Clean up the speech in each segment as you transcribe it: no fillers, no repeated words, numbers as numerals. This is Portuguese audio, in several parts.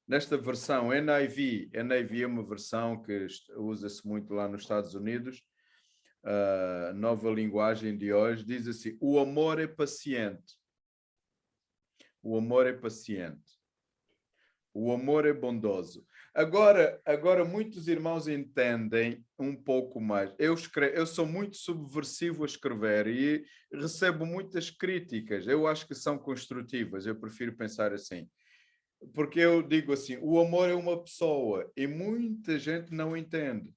nesta versão NIV, NIV é uma versão que usa-se muito lá nos Estados Unidos, nova linguagem de hoje, diz assim: o amor é paciente. O amor é paciente. O amor é bondoso. Agora muitos irmãos entendem um pouco mais. Eu sou muito subversivo a escrever e recebo muitas críticas. Eu acho que são construtivas. Eu prefiro pensar assim. Porque eu digo assim, o amor é uma pessoa e muita gente não entende.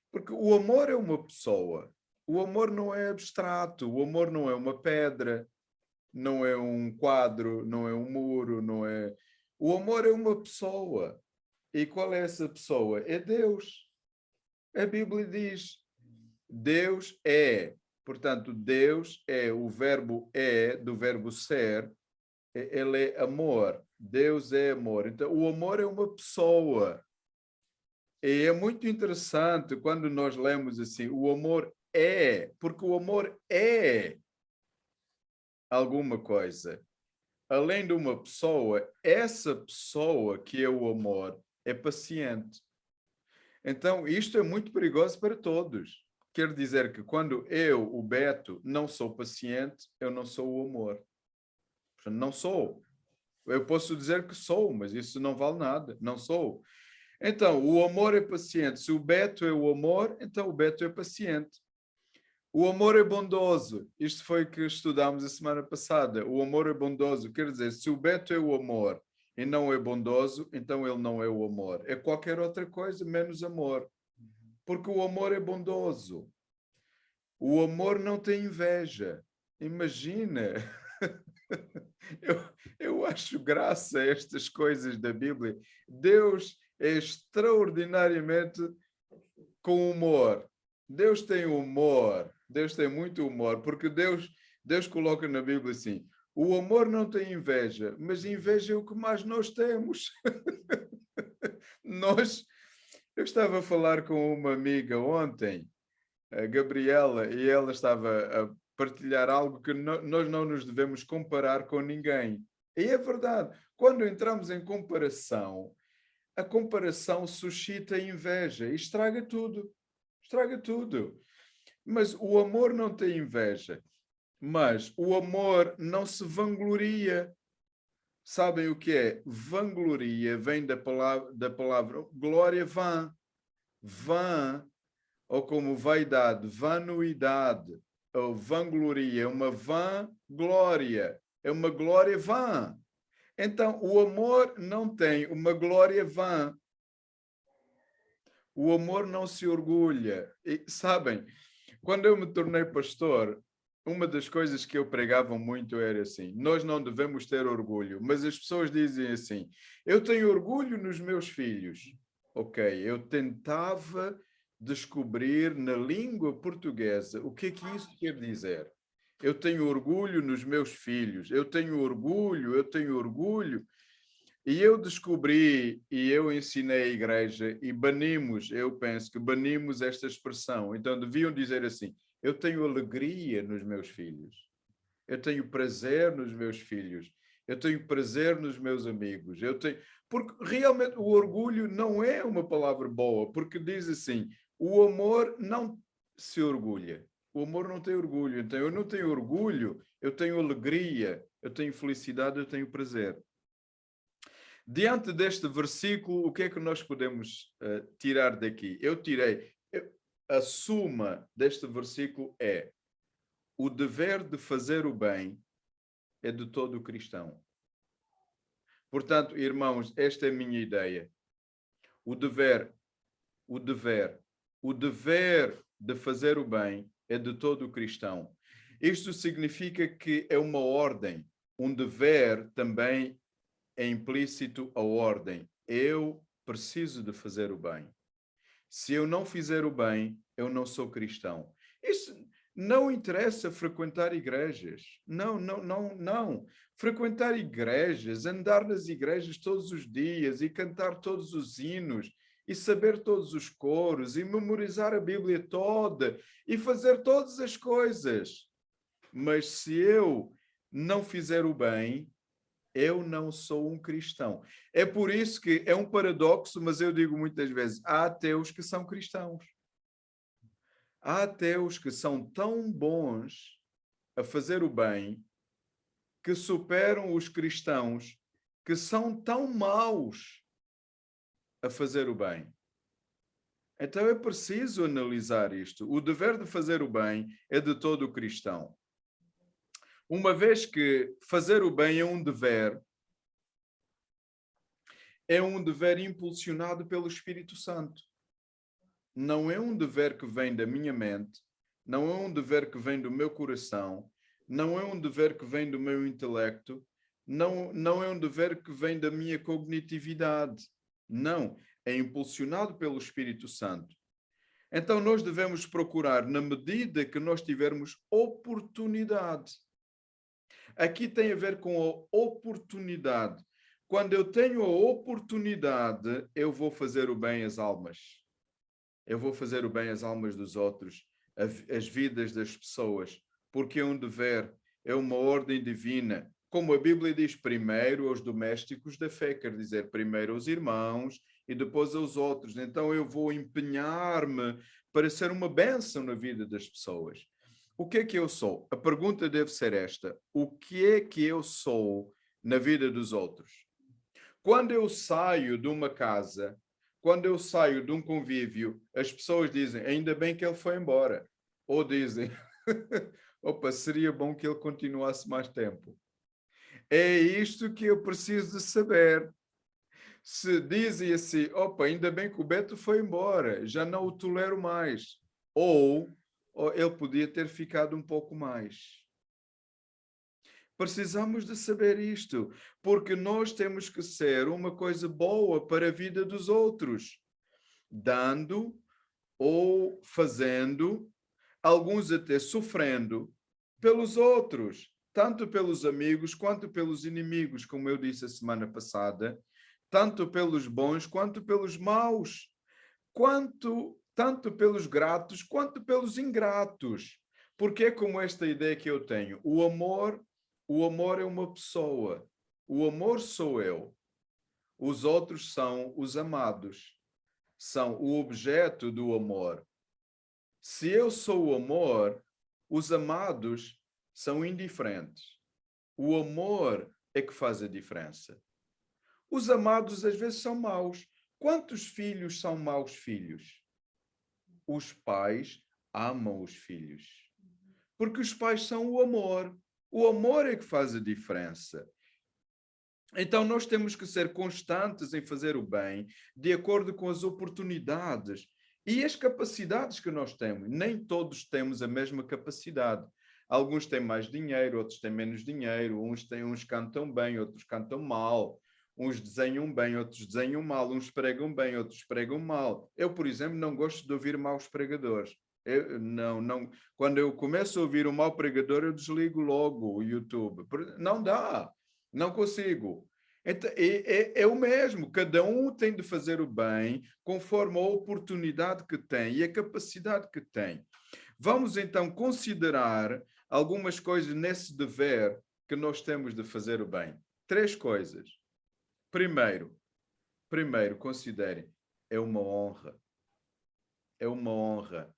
Porque o amor é uma pessoa. O amor não é abstrato. O amor não é uma pedra, não é um quadro, não é um muro, não é... O amor é uma pessoa. E qual é essa pessoa? É Deus. A Bíblia diz, Deus é. Portanto, Deus é o verbo é, do verbo ser, ele é amor. Deus é amor. Então, o amor é uma pessoa. E é muito interessante quando nós lemos assim, o amor é, porque o amor é alguma coisa. Além de uma pessoa, essa pessoa que é o amor é paciente. Então, isto é muito perigoso para todos. Quer dizer que quando eu, o Beto, não sou paciente, eu não sou o amor. Portanto, não sou. Eu posso dizer que sou, mas isso não vale nada. Não sou. Então, o amor é paciente. Se o Beto é o amor, então o Beto é paciente. O amor é bondoso. Isto foi o que estudámos a semana passada. O amor é bondoso. Quer dizer, se o Beto é o amor e não é bondoso, então ele não é o amor. É qualquer outra coisa menos amor. Porque o amor é bondoso. O amor não tem inveja. Imagina. Eu acho graça a estas coisas da Bíblia. Deus é extraordinariamente com humor. Deus tem humor. Deus tem muito humor, porque Deus coloca na Bíblia assim: o amor não tem inveja, mas inveja é o que mais nós temos. Eu estava a falar com uma amiga ontem, a Gabriela, e ela estava a partilhar algo que nós não nos devemos comparar com ninguém. E é verdade. Quando entramos em comparação, a comparação suscita inveja e estraga tudo. Estraga tudo. Mas o amor não tem inveja. Mas o amor não se vangloria. Sabem o que é? Vangloria vem da palavra glória vã. Vã, ou como vaidade, vanuidade, ou vangloria, é uma vã glória. É uma glória vã. Então, o amor não tem uma glória vã. O amor não se orgulha. E, sabem, quando eu me tornei pastor, uma das coisas que eu pregava muito era assim: nós não devemos ter orgulho, mas as pessoas dizem assim: eu tenho orgulho nos meus filhos. Ok, eu tentava descobrir na língua portuguesa o que é que isso quer dizer. Eu tenho orgulho nos meus filhos, eu tenho orgulho, eu tenho orgulho. E eu descobri e eu ensinei a igreja e banimos, eu penso que banimos esta expressão. Então deviam dizer assim: eu tenho alegria nos meus filhos, eu tenho prazer nos meus filhos, eu tenho prazer nos meus amigos, eu tenho... Porque realmente o orgulho não é uma palavra boa, porque diz assim: o amor não se orgulha, o amor não tem orgulho. Então eu não tenho orgulho, eu tenho alegria, eu tenho felicidade, eu tenho prazer. Diante deste versículo, o que é que nós podemos tirar daqui? A suma deste versículo é: o dever de fazer o bem é de todo cristão. Portanto, irmãos, esta é a minha ideia. O dever de fazer o bem é de todo cristão. Isto significa que é uma ordem. Um dever também é implícito a ordem. Eu preciso de fazer o bem. Se eu não fizer o bem, eu não sou cristão. Isso não interessa frequentar igrejas. Não. Frequentar igrejas, andar nas igrejas todos os dias e cantar todos os hinos e saber todos os coros e memorizar a Bíblia toda e fazer todas as coisas. Mas se eu não fizer o bem, Eu não sou um cristão. É por isso que é um paradoxo, mas eu digo muitas vezes, há ateus que são cristãos. Há ateus que são tão bons a fazer o bem que superam os cristãos que são tão maus a fazer o bem. Então é preciso analisar isto. O dever de fazer o bem é de todo cristão. Uma vez que fazer o bem é um dever impulsionado pelo Espírito Santo. Não é um dever que vem da minha mente, não é um dever que vem do meu coração, não é um dever que vem do meu intelecto, não é um dever que vem da minha cognitividade. Não, é impulsionado pelo Espírito Santo. Então nós devemos procurar, na medida que nós tivermos oportunidade. Aqui tem a ver com a oportunidade. Quando eu tenho a oportunidade, eu vou fazer o bem às almas. Eu vou fazer o bem às almas dos outros, às vidas das pessoas, porque é um dever, é uma ordem divina. Como a Bíblia diz, primeiro aos domésticos da fé, quer dizer, primeiro aos irmãos e depois aos outros. Então eu vou empenhar-me para ser uma bênção na vida das pessoas. O que é que eu sou? A pergunta deve ser esta: o que é que eu sou na vida dos outros? Quando eu saio de uma casa, quando eu saio de um convívio, as pessoas dizem, ainda bem que ele foi embora. Ou dizem, opa, seria bom que ele continuasse mais tempo. É isto que eu preciso de saber. Se dizem assim, opa, ainda bem que o Beto foi embora, já não o tolero mais. Ou ele podia ter ficado um pouco mais. Precisamos de saber isto, porque nós temos que ser uma coisa boa para a vida dos outros, dando ou fazendo, alguns até sofrendo pelos outros, tanto pelos amigos quanto pelos inimigos, como eu disse a semana passada, tanto pelos bons quanto pelos maus, tanto pelos gratos quanto pelos ingratos. Porque é como esta ideia que eu tenho, o amor é uma pessoa, o amor sou eu, os outros são os amados, são o objeto do amor. Se eu sou o amor, os amados são indiferentes. O amor é que faz a diferença. Os amados às vezes são maus. Quantos filhos são maus filhos? Os pais amam os filhos. Porque os pais são o amor. O amor é que faz a diferença. Então nós temos que ser constantes em fazer o bem, de acordo com as oportunidades e as capacidades que nós temos. Nem todos temos a mesma capacidade. Alguns têm mais dinheiro, outros têm menos dinheiro, uns cantam bem, outros cantam mal, uns desenham bem, outros desenham mal, uns pregam bem, outros pregam mal. Eu, por exemplo, não gosto de ouvir maus pregadores. Não. Quando eu começo a ouvir um mau pregador, eu desligo logo o YouTube. Não dá. Não consigo. Então, é o mesmo, cada um tem de fazer o bem conforme a oportunidade que tem e a capacidade que tem. Vamos então considerar algumas coisas nesse dever que nós temos de fazer o bem. 3 coisas. Primeiro, considere, é uma honra. É uma honra.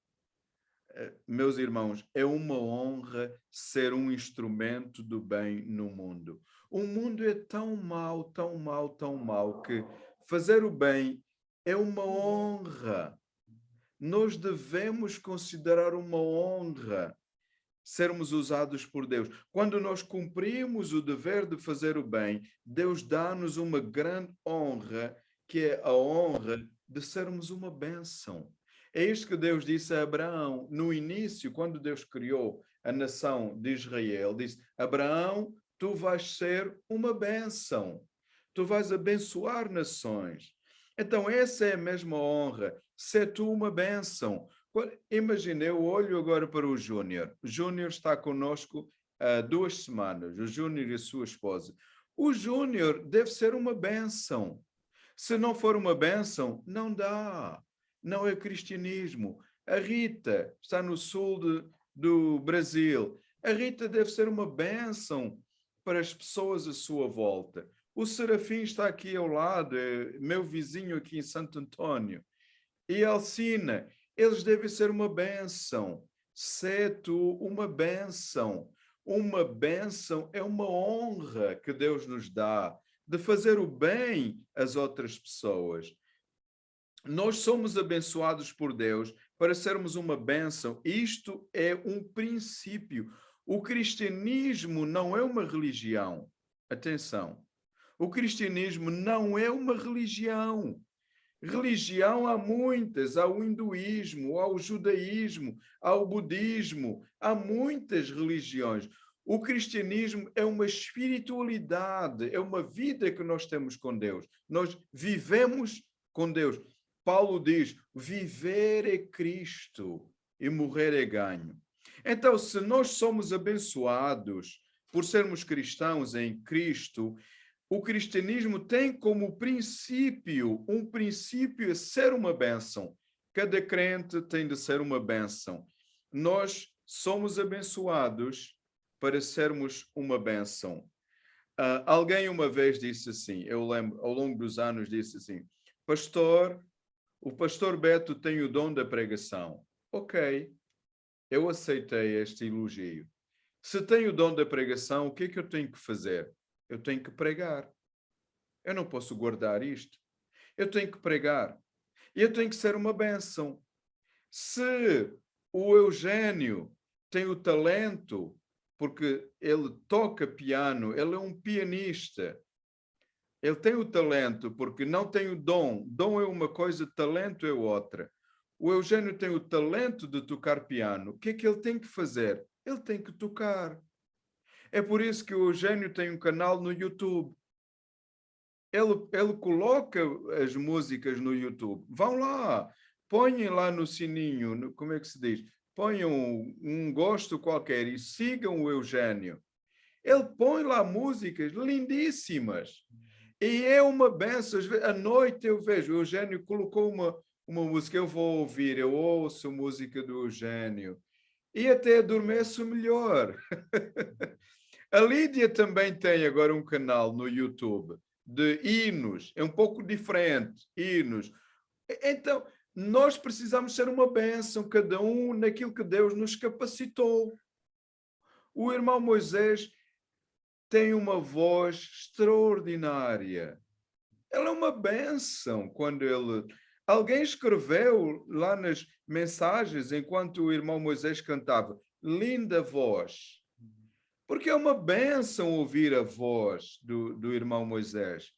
Meus irmãos, é uma honra ser um instrumento do bem no mundo. O mundo é tão mau, tão mau, tão mau, que fazer o bem é uma honra. Nós devemos considerar uma honra sermos usados por Deus. Quando nós cumprimos o dever de fazer o bem, Deus dá-nos uma grande honra, que é a honra de sermos uma bênção. É isto que Deus disse a Abraão no início, quando Deus criou a nação de Israel. Disse: Abraão, tu vais ser uma bênção. Tu vais abençoar nações. Então essa é a mesma honra, ser tu uma bênção. Imagina, eu olho agora para o Júnior. O Júnior está conosco há 2 semanas, o Júnior e a sua esposa. O Júnior deve ser uma bênção. Se não for uma bênção, não dá. Não é cristianismo. A Rita está no sul do Brasil. A Rita deve ser uma bênção para as pessoas à sua volta. O Serafim está aqui ao lado, é meu vizinho aqui em Santo Antônio. E Alcina, eles devem ser uma bênção. Seto, uma bênção. Uma bênção é uma honra que Deus nos dá de fazer o bem às outras pessoas. Nós somos abençoados por Deus para sermos uma bênção. Isto é um princípio. O cristianismo não é uma religião. Atenção. O cristianismo não é uma religião. Religião há muitas, há o hinduísmo, há o judaísmo, há o budismo, há muitas religiões. O cristianismo é uma espiritualidade, é uma vida que nós temos com Deus. Nós vivemos com Deus. Paulo diz, viver é Cristo e morrer é ganho. Então, se nós somos abençoados por sermos cristãos em Cristo, o cristianismo tem como princípio, um princípio é ser uma bênção. Cada crente tem de ser uma bênção. Nós somos abençoados para sermos uma bênção. Alguém uma vez disse assim, eu lembro, ao longo dos anos disse assim, pastor, o pastor Beto tem o dom da pregação. Ok, eu aceitei este elogio. Se tem o dom da pregação, o que é que eu tenho que fazer? Eu tenho que pregar. Eu não posso guardar isto. Eu tenho que pregar. E eu tenho que ser uma bênção. Se o Eugênio tem o talento, porque ele toca piano, ele é um pianista. Ele tem o talento, porque não tem o dom. Dom é uma coisa, talento é outra. O Eugênio tem o talento de tocar piano. O que é que ele tem que fazer? Ele tem que tocar. É por isso que o Eugênio tem um canal no YouTube. Ele coloca as músicas no YouTube. Vão lá, ponham lá no sininho, como é que se diz? Ponham um gosto qualquer e sigam o Eugênio. Ele põe lá músicas lindíssimas. E é uma benção. À noite eu vejo, o Eugênio colocou uma música, eu vou ouvir, eu ouço música do Eugênio. E até adormeço melhor. A Lídia também tem agora um canal no YouTube de hinos, é um pouco diferente, hinos. Então, nós precisamos ser uma bênção, cada um naquilo que Deus nos capacitou. O irmão Moisés tem uma voz extraordinária. Ela é uma bênção quando ele... Alguém escreveu lá nas mensagens, enquanto o irmão Moisés cantava, linda voz. Porque é uma bênção ouvir a voz do irmão Moisés.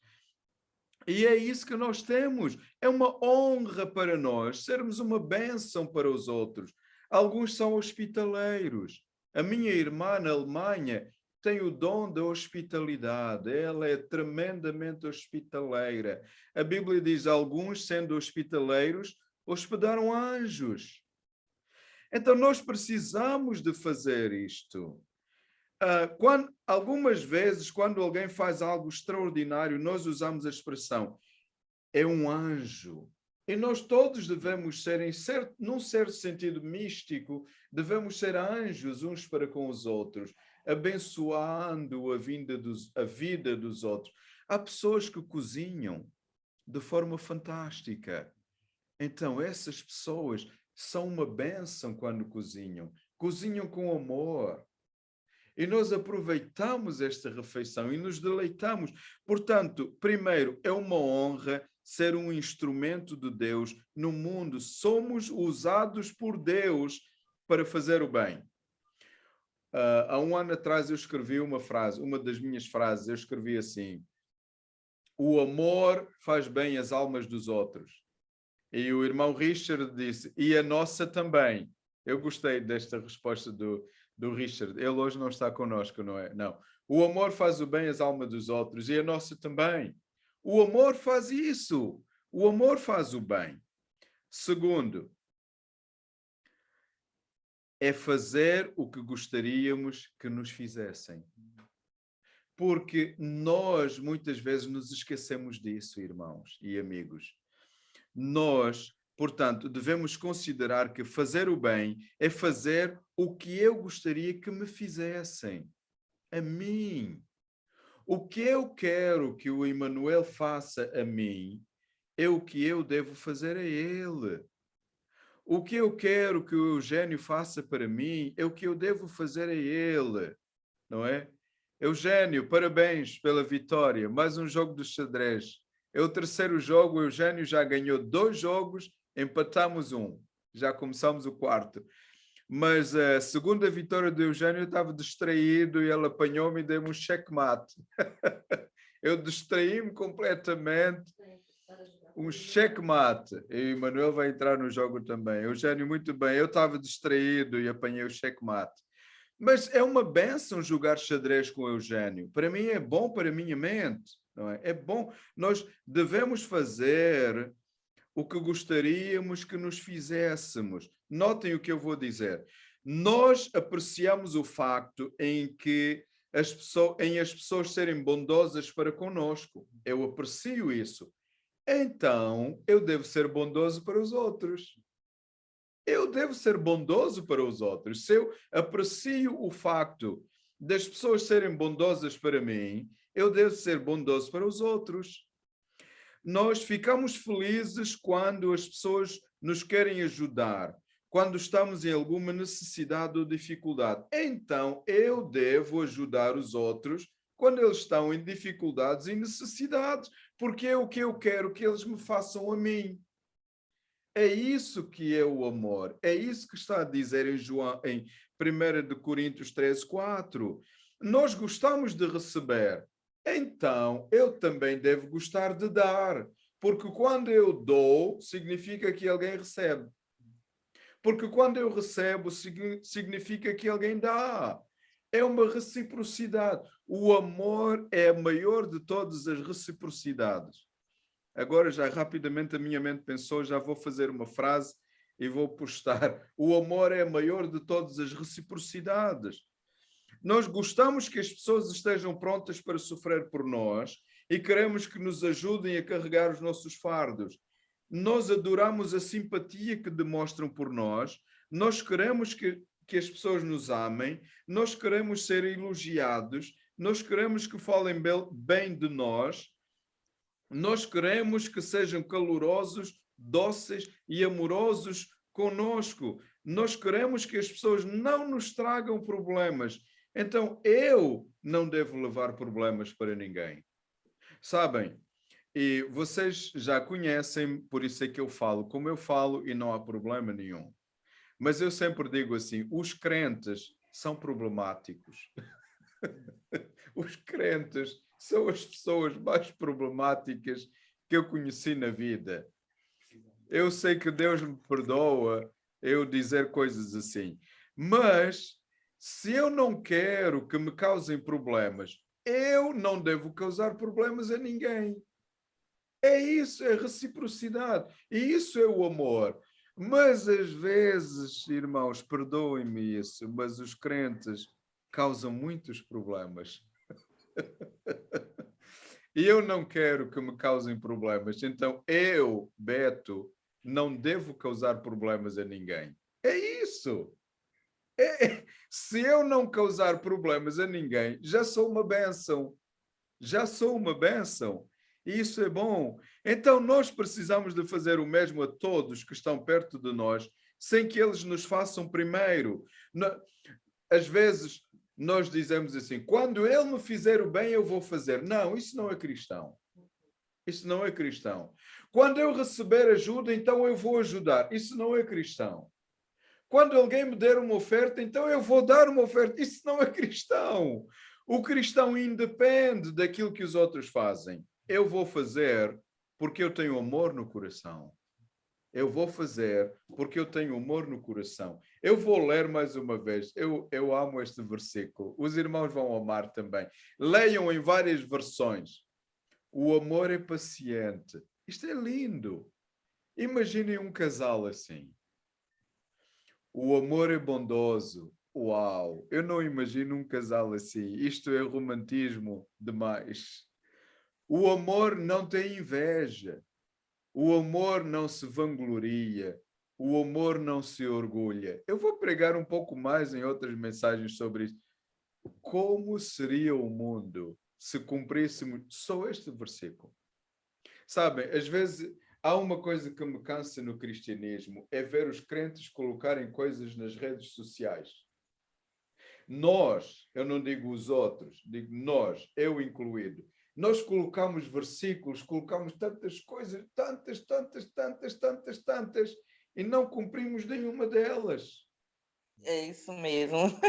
E é isso que nós temos. É uma honra para nós sermos uma bênção para os outros. Alguns são hospitaleiros. A minha irmã na Alemanha tem o dom da hospitalidade. Ela é tremendamente hospitaleira. A Bíblia diz, alguns, sendo hospitaleiros, hospedaram anjos. Então, nós precisamos de fazer isto. Algumas vezes, quando alguém faz algo extraordinário, nós usamos a expressão, é um anjo. E nós todos devemos ser, num certo sentido místico, devemos ser anjos uns para com os outros, abençoando a vida dos outros. Há pessoas que cozinham de forma fantástica. Então, essas pessoas são uma bênção quando cozinham. Cozinham com amor. E nós aproveitamos esta refeição e nos deleitamos. Portanto, primeiro, é uma honra ser um instrumento de Deus no mundo. Somos usados por Deus para fazer o bem. Há um ano atrás eu escrevi uma frase, uma das minhas frases, eu escrevi assim, o amor faz bem às almas dos outros. E o irmão Richard disse, e a nossa também. Eu gostei desta resposta do Richard. Ele hoje não está conosco, não é? Não. O amor faz o bem às almas dos outros e a nossa também. O amor faz isso. O amor faz o bem. Segundo, é fazer o que gostaríamos que nos fizessem. Porque nós, muitas vezes, nos esquecemos disso, irmãos e amigos. Nós, portanto, devemos considerar que fazer o bem é fazer o que eu gostaria que me fizessem. A mim. O que eu quero que o Emmanuel faça a mim é o que eu devo fazer a ele. O que eu quero que o Eugênio faça para mim é o que eu devo fazer a ele, não é? Eugênio, parabéns pela vitória. Mais um jogo de xadrez. É o terceiro jogo. O Eugênio já ganhou 2 jogos, empatamos 1. Já começamos o quarto. Mas a segunda vitória do Eugênio, eu estava distraído e ele apanhou-me e deu-me um checkmate. Eu distraí-me completamente. Um checkmate. E o Emanuel vai entrar no jogo também. Eugênio, muito bem. Eu estava distraído e apanhei o checkmate. Mas é uma benção jogar xadrez com o Eugênio. Para mim é bom para a minha mente. Não é? É bom. Nós devemos fazer o que gostaríamos que nos fizéssemos. Notem o que eu vou dizer. Nós apreciamos o facto em que as pessoas serem bondosas para conosco. Eu aprecio isso. Então, eu devo ser bondoso para os outros. Eu devo ser bondoso para os outros. Se eu aprecio o facto das pessoas serem bondosas para mim, eu devo ser bondoso para os outros. Nós ficamos felizes quando as pessoas nos querem ajudar, quando estamos em alguma necessidade ou dificuldade. Então, eu devo ajudar os outros quando eles estão em dificuldades e necessidades, porque é o que eu quero que eles me façam a mim. É isso que é o amor. É isso que está a dizer em 1 Coríntios 13:4. Nós gostamos de receber, então eu também devo gostar de dar. Porque quando eu dou, significa que alguém recebe. Porque quando eu recebo, significa que alguém dá. É uma reciprocidade. O amor é a maior de todas as reciprocidades. Agora, já rapidamente a minha mente pensou, já vou fazer uma frase e vou postar. O amor é a maior de todas as reciprocidades. Nós gostamos que as pessoas estejam prontas para sofrer por nós e queremos que nos ajudem a carregar os nossos fardos. Nós adoramos a simpatia que demonstram por nós, nós queremos que as pessoas nos amem, nós queremos ser elogiados, nós queremos que falem bem de nós. Nós queremos que sejam calorosos, dóceis e amorosos conosco. Nós queremos que as pessoas não nos tragam problemas. Então, eu não devo levar problemas para ninguém. Sabem? E vocês já conhecem, por isso é que eu falo como eu falo e não há problema nenhum. Mas eu sempre digo assim, os crentes são problemáticos. Os crentes são as pessoas mais problemáticas que eu conheci na vida. Eu sei que Deus me perdoa eu dizer coisas assim, mas se eu não quero que me causem problemas, eu não devo causar problemas a ninguém. É isso, é reciprocidade. E isso é o amor. Mas às vezes, irmãos, perdoem-me isso, mas os crentes causam muitos problemas. E eu não quero que me causem problemas. Então, eu, Beto, não devo causar problemas a ninguém. É isso. Se eu não causar problemas a ninguém, já sou uma bênção. Já sou uma bênção. E isso é bom. Então, nós precisamos de fazer o mesmo a todos que estão perto de nós, sem que eles nos façam primeiro. Às vezes, nós dizemos assim, quando ele me fizer o bem, eu vou fazer. Não, isso não é cristão. Isso não é cristão. Quando eu receber ajuda, então eu vou ajudar. Isso não é cristão. Quando alguém me der uma oferta, então eu vou dar uma oferta. Isso não é cristão. O cristão independe daquilo que os outros fazem. Eu vou fazer porque eu tenho amor no coração. Eu vou fazer porque eu tenho amor no coração. Eu vou ler mais uma vez. Eu amo este versículo. Os irmãos vão amar também. Leiam em várias versões. O amor é paciente. Isto é lindo. Imaginem um casal assim. O amor é bondoso. Uau! Eu não imagino um casal assim. Isto é romantismo demais. O amor não tem inveja. O amor não se vangloria. O amor não se orgulha. Eu vou pregar um pouco mais em outras mensagens sobre isso. Como seria o mundo se cumpríssemos só este versículo. Sabem, às vezes há uma coisa que me cansa no cristianismo, é ver os crentes colocarem coisas nas redes sociais. Nós, eu não digo os outros, digo nós, eu incluído, nós colocamos versículos, colocamos tantas coisas, tantas, e não cumprimos nenhuma delas. É isso mesmo.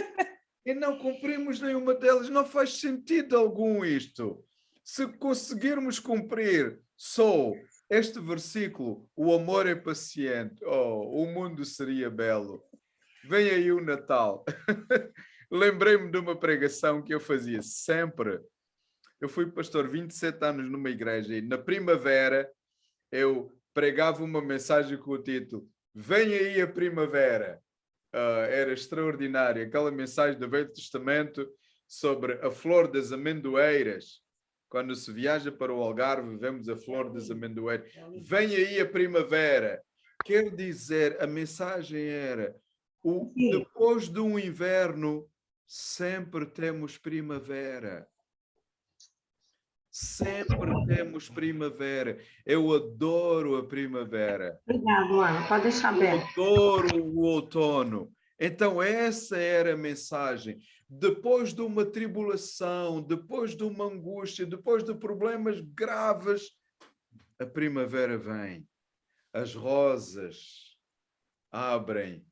E não cumprimos nenhuma delas. Não faz sentido algum isto. Se conseguirmos cumprir só este versículo, o amor é paciente, oh, o mundo seria belo. Vem aí o Natal. Lembrei-me de uma pregação que eu fazia sempre. Eu fui pastor 27 anos numa igreja e na primavera eu pregava uma mensagem com o título Vem aí a primavera. Era extraordinário. Aquela mensagem do Velho Testamento sobre a flor das amendoeiras. Quando se viaja para o Algarve, vemos a flor das amendoeiras. Vem aí a primavera. Quer dizer, a mensagem era depois de um inverno, sempre temos primavera. Sempre temos primavera. Eu adoro a primavera. Obrigado, Ana. Pode deixar aberto. Adoro o outono. Então, essa era a mensagem. Depois de uma tribulação, depois de uma angústia, depois de problemas graves, a primavera vem. As rosas abrem.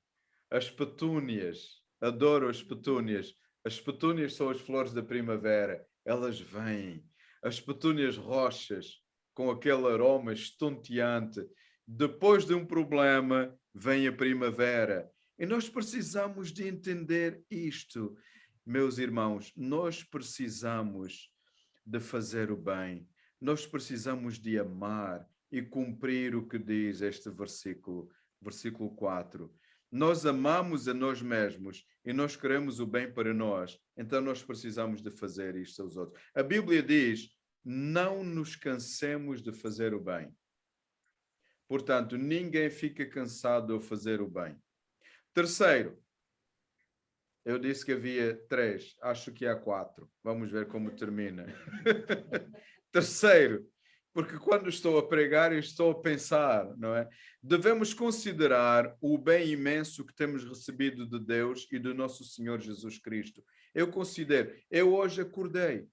As petúnias, adoro as petúnias. As petúnias são as flores da primavera. Elas vêm. As petúnias roxas, com aquele aroma estonteante. Depois de um problema, vem a primavera. E nós precisamos de entender isto. Meus irmãos, nós precisamos de fazer o bem. Nós precisamos de amar e cumprir o que diz este versículo, versículo 4. Nós amamos a nós mesmos e nós queremos o bem para nós. Então nós precisamos de fazer isto aos outros. A Bíblia diz, não nos cansemos de fazer o bem. Portanto, ninguém fica cansado ao fazer o bem. Terceiro, eu disse que havia 3, acho que há 4. Vamos ver como termina. Terceiro, porque quando estou a pregar, eu estou a pensar, não é? Devemos considerar o bem imenso que temos recebido de Deus e do nosso Senhor Jesus Cristo. Eu considero, eu hoje acordei.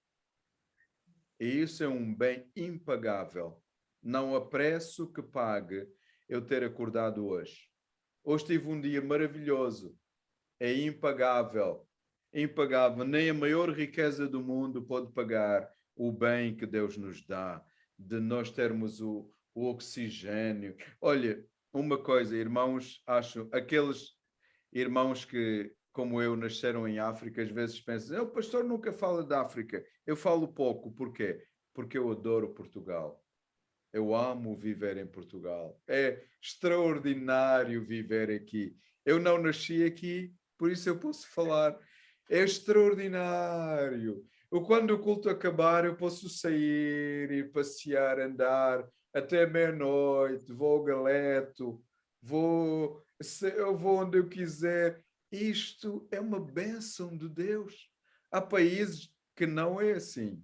E isso é um bem impagável. Não há preço que pague eu ter acordado hoje. Hoje tive um dia maravilhoso. É impagável. Impagável. Nem a maior riqueza do mundo pode pagar o bem que Deus nos dá. De nós termos o oxigênio. Olha, uma coisa, irmãos, acho, aqueles irmãos que, como eu, nasceram em África, às vezes pensam, o pastor nunca fala da África. Eu falo pouco. Porquê? Porque eu adoro Portugal. Eu amo viver em Portugal. É extraordinário viver aqui. Eu não nasci aqui, por isso eu posso falar. É extraordinário. Quando o culto acabar, eu posso sair e passear, andar até meia-noite, vou ao Galeto, eu vou onde eu quiser. Isto é uma bênção de Deus. Há países que não é assim.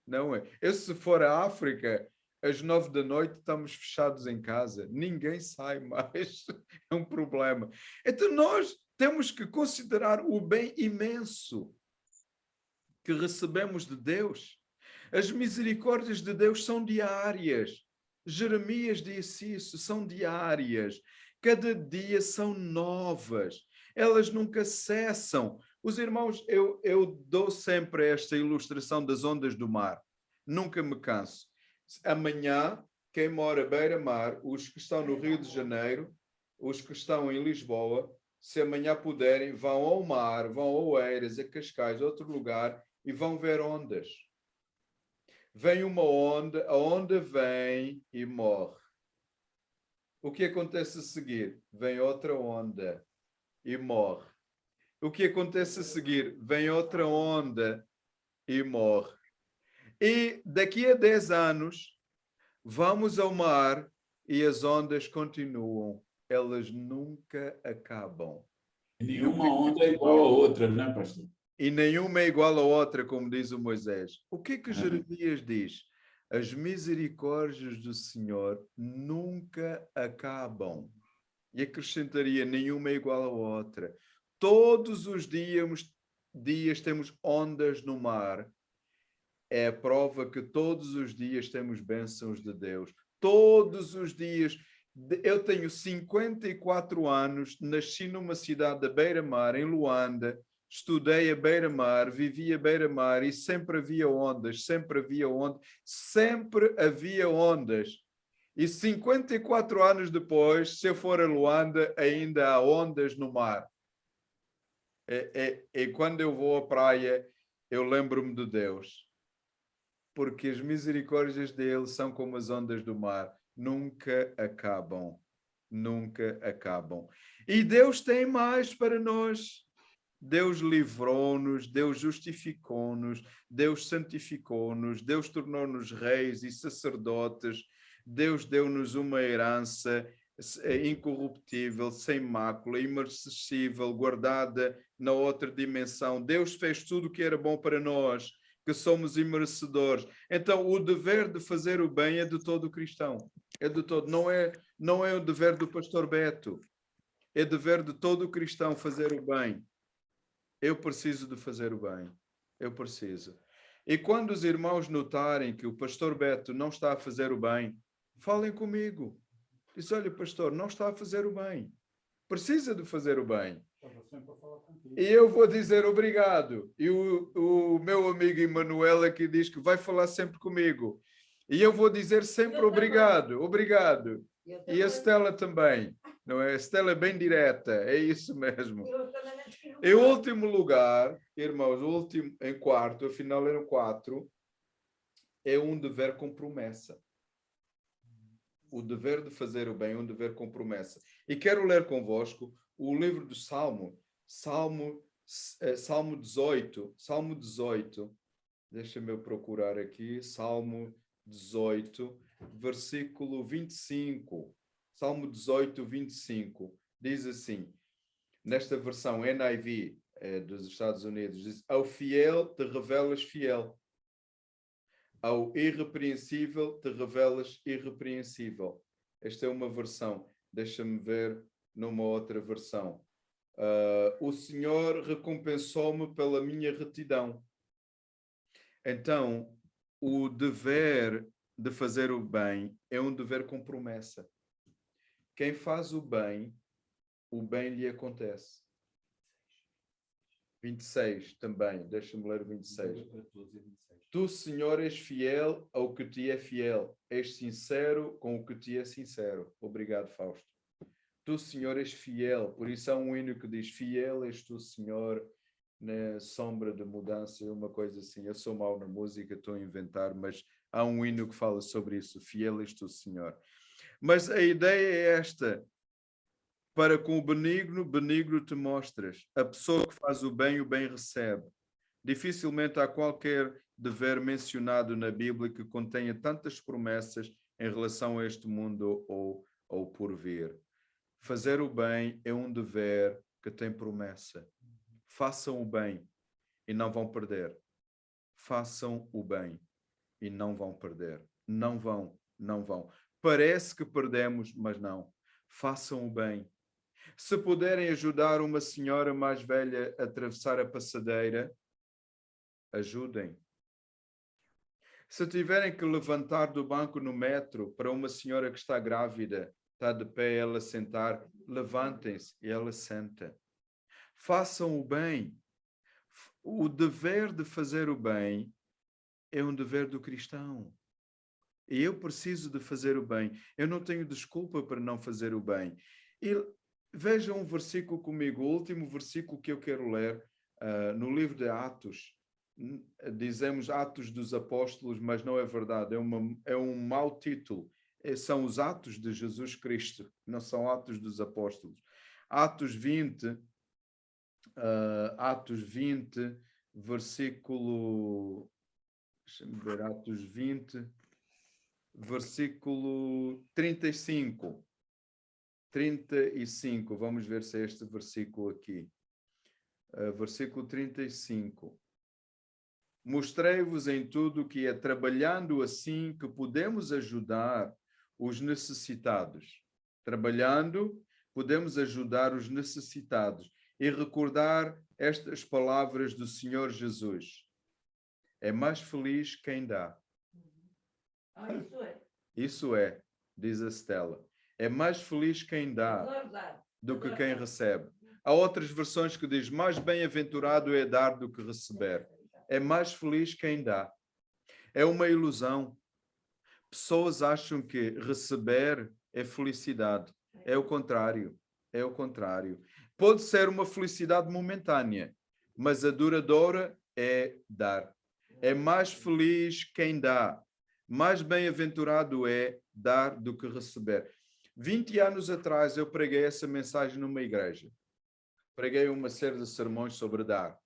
Não é. Eu, se for à África, às 9 da noite estamos fechados em casa. Ninguém sai mais. É um problema. Então nós temos que considerar o bem imenso que recebemos de Deus. As misericórdias de Deus são diárias. Jeremias disse isso, são diárias. Cada dia são novas. Elas nunca cessam. Os irmãos, eu dou sempre esta ilustração das ondas do mar. Nunca me canso. Amanhã, quem mora beira-mar, os que estão no Rio de Janeiro, os que estão em Lisboa, se amanhã puderem, vão ao mar, vão a Oeiras, a Cascais, a outro lugar, e vão ver ondas. Vem uma onda, a onda vem e morre. O que acontece a seguir? Vem outra onda e morre. O que acontece a seguir? Vem outra onda e morre. E daqui a 10 anos, vamos ao mar e as ondas continuam. Elas nunca acabam. Nenhuma onda é igual a outra, né, pastor? e nenhuma é igual à outra, como diz o Moisés. O que é que Jeremias diz? As misericórdias do Senhor nunca acabam. E acrescentaria, nenhuma é igual à outra. Todos os dias temos ondas no mar. É a prova que todos os dias temos bênçãos de Deus. Todos os dias. Eu tenho 54 anos, nasci numa cidade da beira-mar, em Luanda, estudei a beira-mar, vivi a beira-mar e sempre havia ondas, sempre havia ondas, sempre havia ondas. E 54 anos depois, se eu for a Luanda, ainda há ondas no mar. E quando eu vou à praia, eu lembro-me de Deus. Porque as misericórdias dele são como as ondas do mar. Nunca acabam. Nunca acabam. E Deus tem mais para nós. Deus livrou-nos, Deus justificou-nos, Deus santificou-nos, Deus tornou-nos reis e sacerdotes, Deus deu-nos uma herança incorruptível, sem mácula, imarcessível, guardada na outra dimensão. Deus fez tudo o que era bom para nós, que somos imerecedores. Então, o dever de fazer o bem é de todo cristão. É de todo. Não é o dever do pastor Beto. É dever de todo cristão fazer o bem. Eu preciso de fazer o bem. Eu preciso. E quando os irmãos notarem que o pastor Beto não está a fazer o bem, falem comigo. Diz, olha, pastor, não está a fazer o bem. Precisa de fazer o bem. E eu vou dizer obrigado. E o meu amigo Emanuel aqui diz que vai falar sempre comigo. E eu vou dizer sempre obrigado, obrigado. E a Stella também. Não é? A Stella é bem direta, é isso mesmo. Em último lugar, irmãos, o último, em quarto, afinal eram 4, é um dever com promessa. O dever de fazer o bem é um dever com promessa. E quero ler convosco o livro do Salmo 18. Salmo 18. Deixa-me eu procurar aqui. Salmo 18, versículo 25. Salmo 18, 25. Diz assim, nesta versão NIV dos Estados Unidos, diz, ao fiel te revelas fiel. Ao irrepreensível te revelas irrepreensível. Esta é uma versão. Deixa-me ver numa outra versão. O Senhor recompensou-me pela minha retidão. Então, o dever de fazer o bem é um dever com promessa. Quem faz o bem lhe acontece. 26 também, deixa-me ler 26. Tu, Senhor, és fiel ao que te é fiel. És sincero com o que te é sincero. Obrigado, Fausto. Tu, Senhor, és fiel. Por isso há um hino que diz, fiel és tu, Senhor, na sombra de mudança, uma coisa assim. Eu sou mau na música, estou a inventar, mas há um hino que fala sobre isso. Fiel és tu, Senhor. Mas a ideia é esta. Para com o benigno, benigno te mostras. A pessoa que faz o bem recebe. Dificilmente há qualquer dever mencionado na Bíblia que contenha tantas promessas em relação a este mundo ou por vir. Fazer o bem é um dever que tem promessa. Façam o bem e não vão perder. Façam o bem e não vão perder. Não vão, não vão. Parece que perdemos, mas não. Façam o bem. Se puderem ajudar uma senhora mais velha a atravessar a passadeira, ajudem. Se tiverem que levantar do banco no metro para uma senhora que está grávida, está de pé, ela sentar, levantem-se e ela senta. Façam o bem. O dever de fazer o bem é um dever do cristão. E eu preciso de fazer o bem. Eu não tenho desculpa para não fazer o bem. E vejam um versículo comigo, o último versículo que eu quero ler no livro de Atos. Dizemos Atos dos Apóstolos, mas não é verdade, é um mau título. São os Atos de Jesus Cristo, não são Atos dos Apóstolos. Atos 20, versículo... Deixa-me ver, Atos 20, versículo 35. 35, vamos ver se é este versículo aqui. versículo 35. Mostrei-vos em tudo que é trabalhando assim que podemos ajudar os necessitados. Trabalhando, podemos ajudar os necessitados. E recordar estas palavras do Senhor Jesus. É mais feliz quem dá. Isso é, diz a Stella. É mais feliz quem dá do que quem recebe. Há outras versões que diz, mais bem-aventurado é dar do que receber. É mais feliz quem dá. É uma ilusão. Pessoas acham que receber é felicidade. É o contrário. É o contrário. Pode ser uma felicidade momentânea, mas a duradoura é dar. É mais feliz quem dá. Mais bem-aventurado é dar do que receber. 20 anos atrás eu preguei essa mensagem numa igreja. Preguei uma série de sermões sobre dar.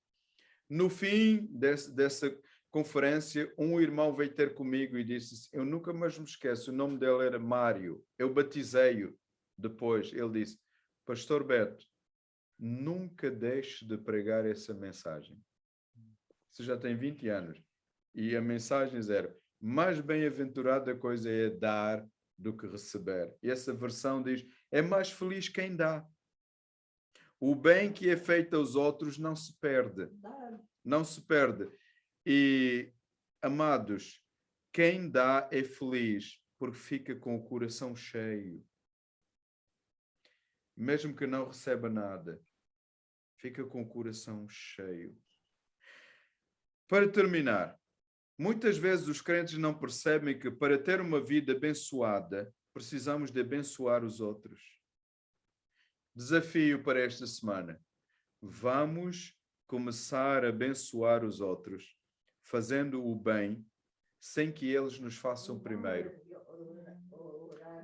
No fim dessa conferência, um irmão veio ter comigo e disse, eu nunca mais me esqueço, o nome dele era Mário. Eu batizei-o depois. Ele disse, Pastor Beto, nunca deixe de pregar essa mensagem. Você já tem 20 anos. E a mensagem era, mais bem-aventurada coisa é dar do que receber. E essa versão diz, é mais feliz quem dá. O bem que é feito aos outros não se perde. Não se perde. E, amados, quem dá é feliz porque fica com o coração cheio. Mesmo que não receba nada, fica com o coração cheio. Para terminar, muitas vezes os crentes não percebem que para ter uma vida abençoada, precisamos de abençoar os outros. Desafio para esta semana. Vamos começar a abençoar os outros, fazendo o bem, sem que eles nos façam primeiro.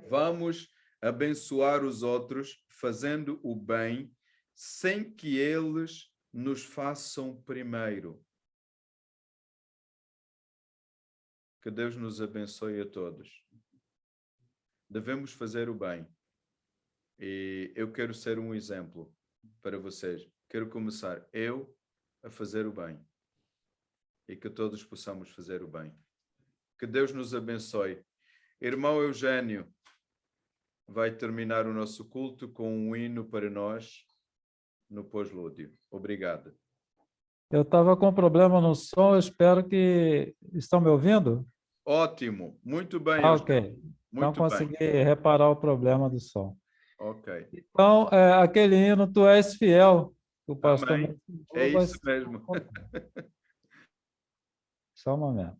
Vamos abençoar os outros, fazendo o bem, sem que eles nos façam primeiro. Que Deus nos abençoe a todos. Devemos fazer o bem. E eu quero ser um exemplo para vocês. Quero começar eu a fazer o bem. E que todos possamos fazer o bem. Que Deus nos abençoe. Irmão Eugênio vai terminar o nosso culto com um hino para nós no pós-lúdio. Obrigado. Eu estava com problema no som, eu espero que... Estão me ouvindo? Ótimo. Muito bem, Ok. Eugênio. Então Muito bem. consegui reparar o problema do som. Ok. Então, aquele hino, Tu És Fiel, que o pastor Amém. mencionou, É vai isso ser- mesmo. Só um momento.